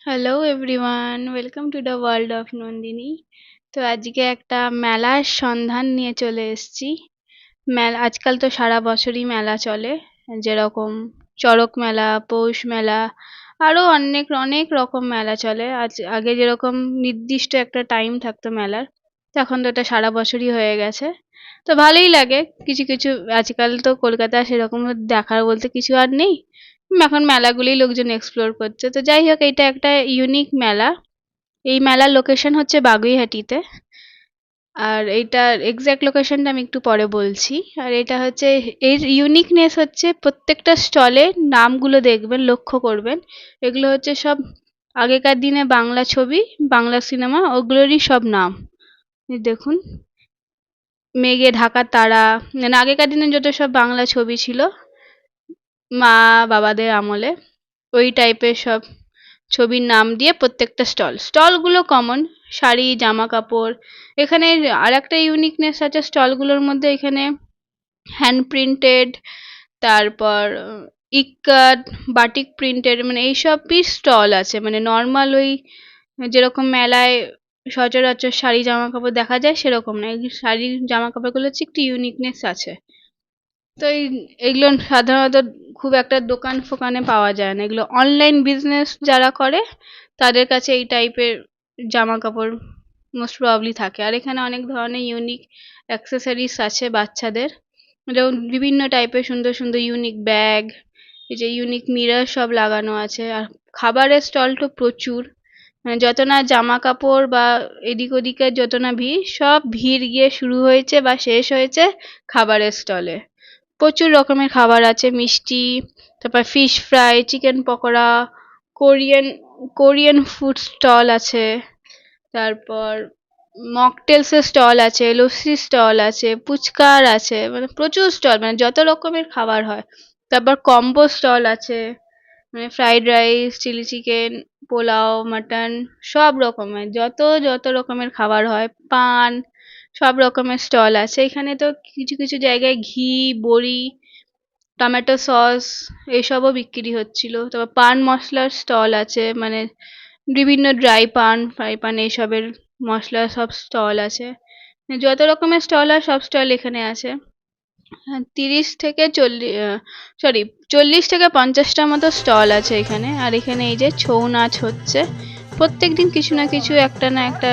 Hello everyone, welcome to the world of Nandini. তো আজকে একটা মেলার সন্ধান নিয়ে চলে এসেছি। মেলা আজকাল তো সারা বছরই মেলা চলে, যেরকম চড়ক মেলা, পৌষ মেলা, আরো অনেক অনেক রকম মেলা চলে। আগে যেরকম নির্দিষ্ট একটা টাইম থাকতো মেলার, তো এখন তো এটা সারা বছরই হয়ে গেছে। তো ভালোই লাগে কিছু কিছু। আজকাল তো কলকাতায় সেরকম দেখার বলতে কিছু আর নেই। এখন মেলাগুলি লোকজন এক্সপ্লোর করছে। তো যাই হোক, এটা একটা ইউনিক মেলা। এই মেলার লোকেশন হচ্ছে বাগুইহাটিতে। আর এইটার এক্সাক্ট লোকেশনটা আমি একটু পরে বলছি। আর এটা হচ্ছে, এর ইউনিকনেস হচ্ছে প্রত্যেকটা স্টলে নামগুলো দেখবেন, লক্ষ্য করবেন, এগুলো হচ্ছে সব আগেকার দিনে বাংলা ছবি, বাংলা সিনেমা, ওগুলোরই সব নাম। এই দেখুন, মেঘে ঢাকা তারা, মানে আগেকার দিনে যত সব বাংলা ছবি ছিল মা বাবাদের আমলে, ওই টাইপের সব ছবির নাম দিয়ে প্রত্যেকটা স্টলগুলো কমন, শাড়ি, জামা কাপড়। এখানে আর একটা ইউনিকনেস আছে স্টলগুলোর মধ্যে, এখানে হ্যান্ড প্রিন্টেড, তারপর ইক্কাত, বাটিক প্রিন্টেড, মানে এইসবই স্টল আছে। মানে নর্মাল ওই যেরকম মেলায় সচরাচর শাড়ি জামা কাপড় দেখা যায় সেরকম না, এই শাড়ি জামা কাপড়গুলো হচ্ছে একটু ইউনিকনেস আছে। তো এগুলো সাধারণত খুব একটা দোকান ফোকানে পাওয়া যায় না, এগুলো অনলাইন বিজনেস যারা করে তাদের কাছে এই টাইপের জামা কাপড় মোস্ট প্রবাবলি থাকে। আর এখানে অনেক ধরনের ইউনিক অ্যাক্সেসরিজ আছে বাচ্চাদের, যেমন বিভিন্ন টাইপের সুন্দর সুন্দর ইউনিক ব্যাগ, এই যে ইউনিক মিরর সব লাগানো আছে। আর খাবারের স্টল তো প্রচুর, মানে যত না জামা কাপড় বা এদিক ওদিকের যত না ভিড়, সব ভিড় গিয়ে শুরু হয়েছে বা শেষ হয়েছে খাবারের স্টলে। প্রচুর রকমের খাবার আছে, মিষ্টি, তারপর fish fry, chicken pakora, Korean Korean food stall আছে, তারপর মকটেলসের স্টল আছে, লস্যির স্টল আছে, ফুচকার আছে, মানে প্রচুর স্টল, মানে যত রকমের খাবার হয়। তারপর কম্বো স্টল আছে, মানে fried rice, chilli chicken, pulao, mutton, সব রকমের যত যত রকমের খাবার হয়, পান, সব রকমের স্টল আছে এখানে। তো কিছু কিছু জায়গায় ঘি, বড়ি, টমেটো সস এসবও বিক্রি হচ্ছিল। তারপর পান মশলার স্টল আছে, মানে বিভিন্ন ড্রাই পান, ফ্রাই পান, এইসবের মশলার সব স্টল আছে। যত রকমের স্টল হয় সব স্টল এখানে আছে। হ্যাঁ, 40 থেকে 50টার মতো স্টল আছে এখানে। আর এখানে এই যে ছৌ নাচ হচ্ছে, প্রত্যেকদিন কিছু না কিছু একটা না একটা,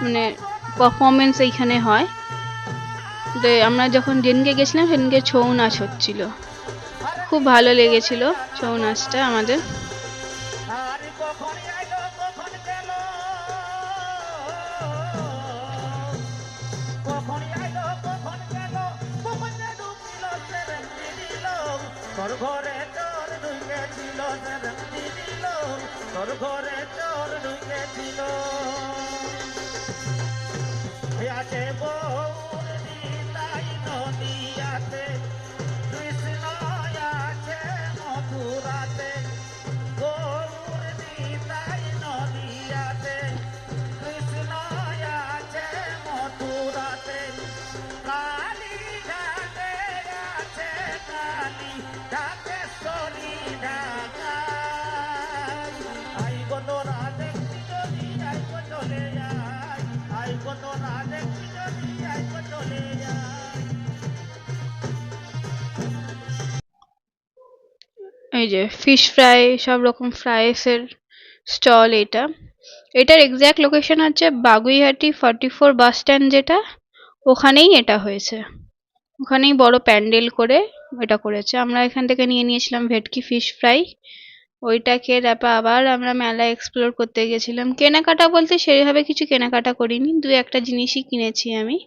মানে পারফরমেন্স এইখানে হয়। তো আমরা যখন যেদিনকে গেছিলাম সেদিনকে ছৌ নাচ হচ্ছিল, খুব ভালো লেগেছিল ছৌ নাচটা আমাদের। এই যে ফিশ ফ্রাই, সব রকম ফ্রাইসের স্টল এটা। এটার এক্সাক্ট লোকেশন হচ্ছে বাগুইহাটি 44 বাস স্ট্যান্ড, যেটা ওখানেই এটা হয়েছে। ওখানেই বড় প্যান্ডেল করে এটা করেছে। আমরা এখান থেকে নিয়ে নিয়েছিলাম ভেটকি ফিশ ফ্রাই, ওইটা খেয়ে তারপর আবার আমরা মেলা এক্সপ্লোর করতে গেছিলাম। কেনাকাটা বলতে সেইভাবে কিছু কেনাকাটা করিনি, দু একটা জিনিসই কিনেছি আমি।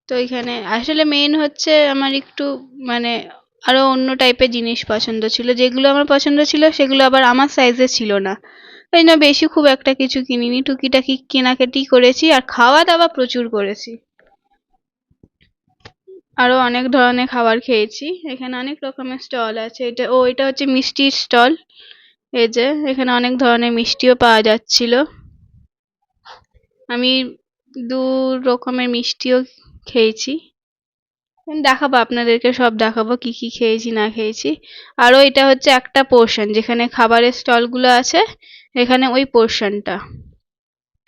তো এখানে আসলে মেইন হচ্ছে আমার একটু, মানে আরো অন্য টাইপের জিনিস পছন্দ ছিল, যেগুলো আমার পছন্দ ছিল সেগুলো আবার আমার সাইজে ছিল না। তাই না, বেশি খুব একটা কিছু কিনিনি, টুকিটাকি কেনাকাটি করেছি। আর খাওয়া দাওয়া প্রচুর করেছি, আরো অনেক ধরনের খাবার খেয়েছি। এখানে অনেক রকমের স্টল আছে। এটা হচ্ছে মিষ্টির স্টল। এই যে এখানে অনেক ধরনের মিষ্টিও পাওয়া যাচ্ছিল। আমি দু রকমের মিষ্টিও খেয়েছি। দেখাবো আপনাদেরকে, সব দেখাবো কি কি খেয়েছি না খেয়েছি। আরো এটা হচ্ছে একটা পোর্শন যেখানে খাবারের স্টলগুলো আছে, এখানে ওই পোর্শনটা।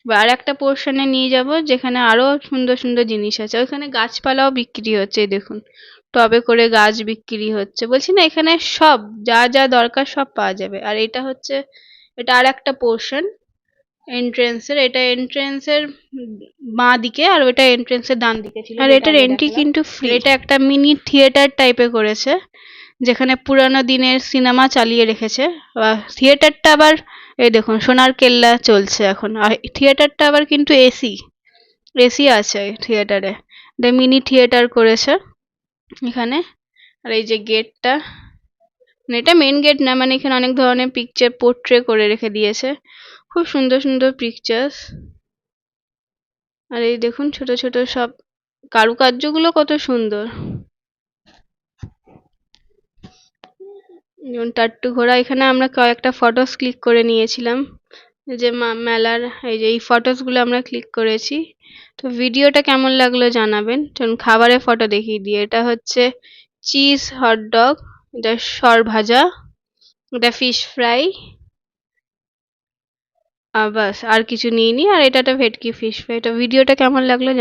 আর একটা পোর্শনে নিয়ে যাব যেখানে আরো সুন্দর সুন্দর জিনিস আছে। ওইখানে গাছপালাও বিক্রি হচ্ছে, এই দেখুন টবে করে গাছ বিক্রি হচ্ছে। বলছি না এখানে সব যা যা দরকার সব পাওয়া যাবে। আর এটা হচ্ছে, এটা আর একটা পোর্শন এন্ট্রেন্সের। এটা এন্ট্রেন্সের বাঁ দিকে আর ওটা এন্ট্রেন্সের ডান দিকে ছিল, আর এটার এন্ট্রি কিন্তু ফ্রি। এটা একটা মিনি থিয়েটার টাইপের করেছে, যেখানে পুরানো দিনের সিনেমা চালিয়ে রেখেছে। থিয়েটারটা আবার এই দেখুন সোনার কেল্লা চলছে এখন। আর থিয়েটারটা আবার কিন্তু এসি, এসি আছে থিয়েটারে। এটা মিনি থিয়েটার করেছে এখানে। আর এই যে গেটটা, মানে এটা মেন গেট না, মানে এখানে অনেক ধরনের পিকচার পোর্ট্রে করে রেখে দিয়েছে, খুব সুন্দর সুন্দর পিকচার্স। আর এই দেখুন ছোট ছোট সব কারুকার্যগুলো কত সুন্দর। যেমন টাট্টু ঘোড়া, এখানে আমরা কয়েকটা ফটোস ক্লিক করে নিয়েছিলাম। এই যে মেলার এই যে এই ফটোস গুলো আমরা ক্লিক করেছি। তো ভিডিওটা কেমন লাগলো জানাবেন। চলুন খাবারের ফটো দেখিয়ে দিই। এটা হচ্ছে চিজ হটডগ, এটা সর ভাজা, এটা ফিশ ফ্রাই, বাস আর কিছু নিইনি। আর এটা একটা ভেটকি ফিশ ফ্রাই। তো ভিডিওটা কেমন লাগলো জানাবেন।